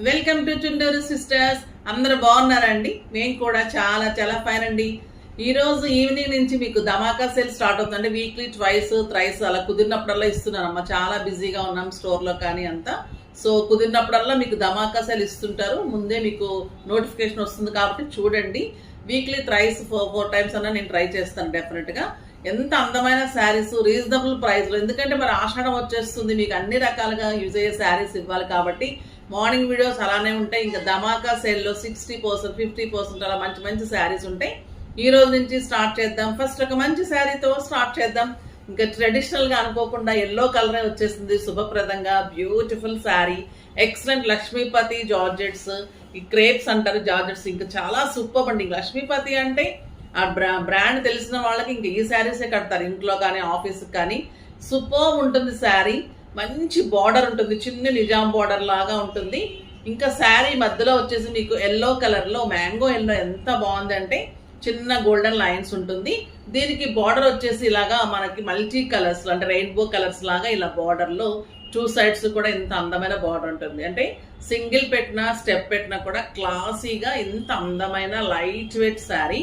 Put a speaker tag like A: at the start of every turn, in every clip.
A: Welcome to Chunduru sisters. అందరూ బాగున్నారండి? మేము కూడా చాలా చాలా ఫైన్ అండి. ఈ రోజు ఈవినింగ్ నుంచి మీకు ధమాకా సేల్ స్టార్ట్ అవుతుంది. వీక్లీ ట్వైస్ థ్రైస్ అలా కుదిరినప్పుడల్లా ఇస్తున్నారమ్మా. చాలా బిజీగా ఉన్నాం స్టోర్లో కానీ అంతా. సో కుదిరినప్పుడల్లా మీకు ధమాకా సేల్ ఇస్తుంటారు. ముందే మీకు నోటిఫికేషన్ వస్తుంది కాబట్టి చూడండి. వీక్లీ థ్రైస్ ఫోర్ టైమ్స్ అన్నా నేను ట్రై చేస్తాను డెఫినెట్గా. ఎంత అందమైన శారీస్ రీజనబుల్ ప్రైస్లో, ఎందుకంటే మరి ఆషాఢం వచ్చేస్తుంది, మీకు అన్ని రకాలుగా యూజ్ అయ్యే శారీస్ ఇవ్వాలి కాబట్టి మార్నింగ్ వీడియోస్ అలానే ఉంటాయి. ఇంకా ధమాకా సేల్లో 60%, 50% అలా మంచి మంచి శారీస్ ఉంటాయి. ఈ రోజు నుంచి స్టార్ట్ చేద్దాం. ఫస్ట్ ఒక మంచి శారీతో స్టార్ట్ చేద్దాం. ఇంకా ట్రెడిషనల్ గా అనుకోకుండా ఎల్లో కలరే వచ్చేసింది, శుభప్రదంగా beautiful sari. Excellent Lakshmipati georgettes, ఈ క్రేప్స్ అంటారు జార్జెట్స్. ఇంకా చాలా సూపర్ అండి. లక్ష్మీపతి అంటే ఆ బ్రాండ్ తెలిసిన వాళ్ళకి ఇంకా ఈ శారీసే కడతారు, ఇంట్లో కానీ ఆఫీస్కి కానీ. సూపర్ ఉంటుంది శారీ. మంచి బార్డర్ ఉంటుంది, చిన్న నిజాం బార్డర్ లాగా ఉంటుంది. ఇంకా శారీ మధ్యలో వచ్చేసి మీకు ఎల్లో కలర్లో మ్యాంగో ఎల్లో ఎంత బాగుంది అంటే చిన్న గోల్డెన్ లైన్స్ ఉంటుంది. దీనికి బార్డర్ వచ్చేసి ఇలాగా మనకి మల్టీ కలర్స్ అంటే రెయిన్బో కలర్స్ లాగా ఇలా బార్డర్లో టూ సైడ్స్ కూడా ఇంత అందమైన బార్డర్ ఉంటుంది. అంటే సింగిల్ పెట్టినా స్టెప్ పెట్టినా కూడా క్లాసీగా ఇంత అందమైన light weight sari.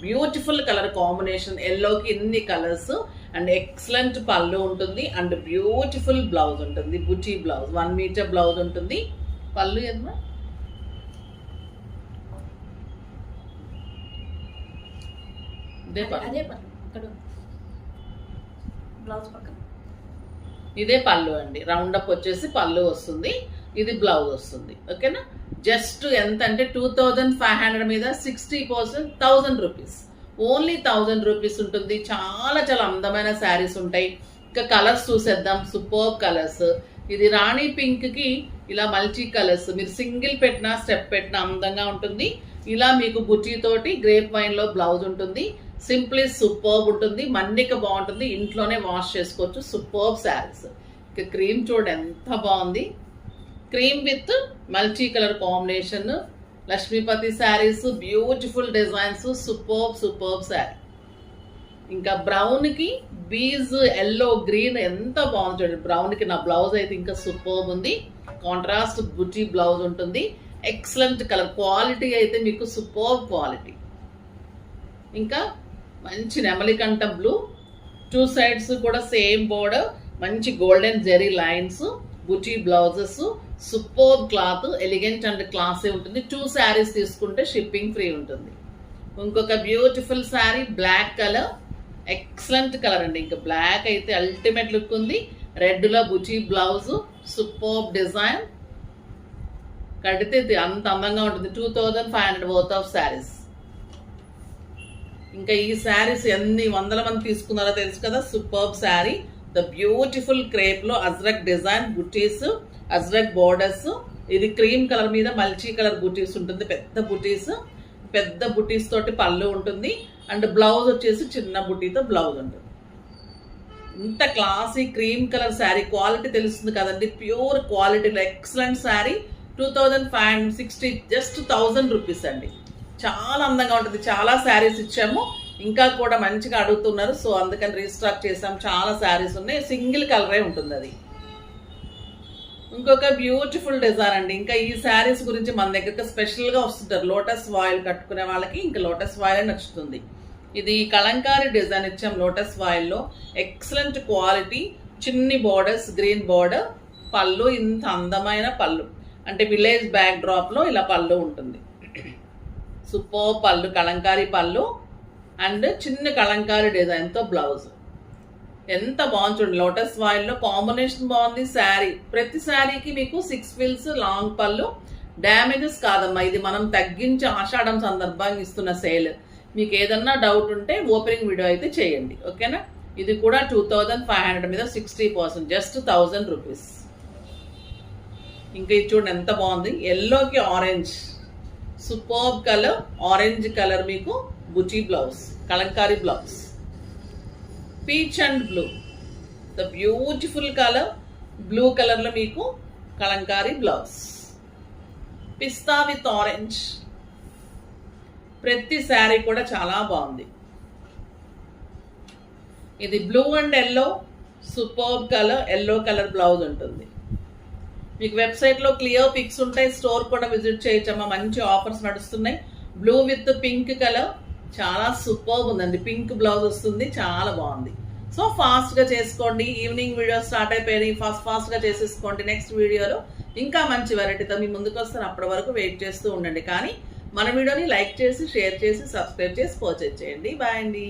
A: Beautiful colour combination, ఎల్లోకి ఇన్ని కలర్స్ అండ్ ఎక్సలెంట్ పళ్ళు ఉంటుంది అండ్ బ్యూటిఫుల్ బ్లౌజ్ ఉంటుంది. బుటీ బ్లౌజ్ 1 మీటర్ బ్లౌజ్ ఉంటుంది. పళ్ళు ఏదమ్మా? ఇదే పళ్ళు అండి. రౌండ్ అప్ వచ్చేసి పళ్ళు వస్తుంది, ఇది బ్లౌజ్ వస్తుంది. ఓకేనా? జస్ట్ ఎంత అంటే 2500 మీద 60% 1000 రూపీస్, ఓన్లీ 1000 రూపీస్ ఉంటుంది. చాలా చాలా అందమైన శారీస్ ఉంటాయి. ఇంకా కలర్స్ చూసేద్దాం. Super colours. ఇది రాణి పింక్ కి ఇలా మల్టీ కలర్స్, మీరు సింగిల్ పెట్టినా స్టెప్ పెట్టినా అందంగా ఉంటుంది. ఇలా మీకు బుటీ తోటి గ్రేప్ వైన్ లో బ్లౌజ్ ఉంటుంది. సింప్లీ సూపర్బ్ ఉంటుంది, మన్నిక బాగుంటుంది, ఇంట్లోనే వాష్ చేసుకోవచ్చు. సూపర్బ్ శారీస్. ఇక క్రీమ్ చూడండి ఎంత బాగుంది, cream with multi colour combination. Lakshmipati saris, beautiful designs, superb sari. ఇంకా బ్రౌన్ కి బీజ్ ఎల్లో గ్రీన్ ఎంత బాగుంది చూడండి. బ్రౌన్ కి నా బ్లౌజ్ అయితే ఇంకా సూపర్బ్ ఉంది. కాంట్రాస్ట్ బుటీ బ్లౌజ్ ఉంటుంది. ఎక్సలెంట్ కలర్ క్వాలిటీ అయితే మీకు సూపర్బ్ క్వాలిటీ. ఇంకా మంచి నెమలికంఠ బ్లూ, టూ సైడ్స్ కూడా సేమ్ బోర్డర్, మంచి గోల్డెన్ జెరీ లైన్స్, బుటీ blouses, super cloth, elegant and classy ఉంటుంది. 2 శారీస్ తీసుకుంటే షిప్పింగ్ ఫ్రీ ఉంటుంది. ఇంకొక beautiful sari black colour, excellent colour అండి. ఇంకా బ్లాక్ అయితే అల్టిమేట్ లుక్ ఉంది. రెడ్ లో బుటీ బ్లౌజ్, సూపర్ డిజైన్, కడితే అంత అందంగా ఉంటుంది. 2500 వర్త్ ఆఫ్ శారీస్. ఇంకా ఈ శారీస్ ఎన్ని వందల మంది తీసుకున్నారో తెలుసు కదా. Superb sari. The beautiful crepe లో అజ్రక్ డిజైన్, బుటీస్, అజ్రక్ బోర్డర్స్. ఇది క్రీమ్ కలర్ మీద మల్టీ కలర్ బుటీస్ ఉంటుంది. పెద్ద బుటీస్ తోటి పళ్ళు ఉంటుంది అండ్ బ్లౌజ్ వచ్చేసి చిన్న బుటీతో బ్లౌజ్ ఉంటుంది. ఇంత classy cream colour sari. Quality తెలుస్తుంది కదండి, ప్యూర్ క్వాలిటీలో ఎక్సలెంట్ శారీ. 2560, జస్ట్ 1000 రూపీస్ అండి. చాలా అందంగా ఉంటుంది. చాలా శారీస్ ఇచ్చాము, ఇంకా కూడా మంచిగా అడుగుతున్నారు. సో అందుకని రీస్టాక్ చేసాం. చాలా శారీస్ ఉన్నాయి, సింగిల్ కలరే ఉంటుంది అది. ఇంకొక బ్యూటిఫుల్ డిజైన్ అండి. ఇంకా ఈ శారీస్ గురించి మన దగ్గర స్పెషల్గా వస్తుంటారు. లోటస్ వాయిల్ కట్టుకునే వాళ్ళకి ఇంకా లోటస్ వాయిల్ నచ్చుతుంది. ఇది కలంకారీ డిజైన్ ఇచ్చాం లోటస్ వాయిల్లో. ఎక్సలెంట్ క్వాలిటీ, చిన్ని బోర్డర్స్, గ్రీన్ బోర్డర్, పళ్ళు ఇంత అందమైన పళ్ళు. అంటే విలేజ్ బ్యాక్ డ్రాప్ లో ఇలా పళ్ళు ఉంటుంది. సూపర్ పళ్ళు, కలంకారీ పళ్ళు అండ్ చిన్న కలంకారీ డిజైన్తో బ్లౌజ్. ఎంత బాగుంది చూడండి. లోటస్ వాయిల్లో కాంబినేషన్ బాగుంది. శారీ ప్రతి శారీకి మీకు 6 ఫిల్స్ లాంగ్ పళ్ళు. డ్యామేజెస్ కాదమ్మా, ఇది మనం తగ్గించి ఆషాఢం సందర్భంగా ఇస్తున్న సేల్. మీకు ఏదన్నా డౌట్ ఉంటే ఓపెనింగ్ వీడియో అయితే చేయండి. ఓకేనా? ఇది కూడా 2500 మీద 60%, జస్ట్ 1000 రూపీస్. ఇంకా ఇది చూడండి ఎంత బాగుంది. ఎల్లోకి orange, superb colour, orange colour మీకు బుటీ blouse, Kalamkari blouse. Peach and blue, the beautiful colour. Blue colour లో మీకు Kalamkari blouse. Pista with orange. ప్రతి శారీ కూడా చాలా బాగుంది. ఇది blue and yellow, superb colour, yellow colour blouse ఉంటుంది. మీకు వెబ్సైట్లో క్లియర్ పిక్స్ ఉంటాయి, స్టోర్ కూడా విజిట్ చేయొచ్చమ్మా. మంచి ఆఫర్స్ నడుస్తున్నాయి. బ్లూ విత్ పింక్ కలర్ చాలా సూపర్ ఉందండి. పింక్ బ్లౌజ్ వస్తుంది, చాలా బాగుంది. సో ఫాస్ట్గా చేసుకోండి. ఈవినింగ్ వీడియో స్టార్ట్ అయిపోయినాయి, ఫాస్ట్గా చేసేసుకోండి. నెక్స్ట్ వీడియోలో ఇంకా మంచి వెరైటీతో మీ ముందుకు వస్తాను. అప్పటి వరకు వెయిట్ చేస్తూ ఉండండి. కానీ మన వీడియోని లైక్ చేసి, షేర్ చేసి, సబ్స్క్రైబ్ చేసి పర్చేజ్ చేయండి. బాయ్ అండి.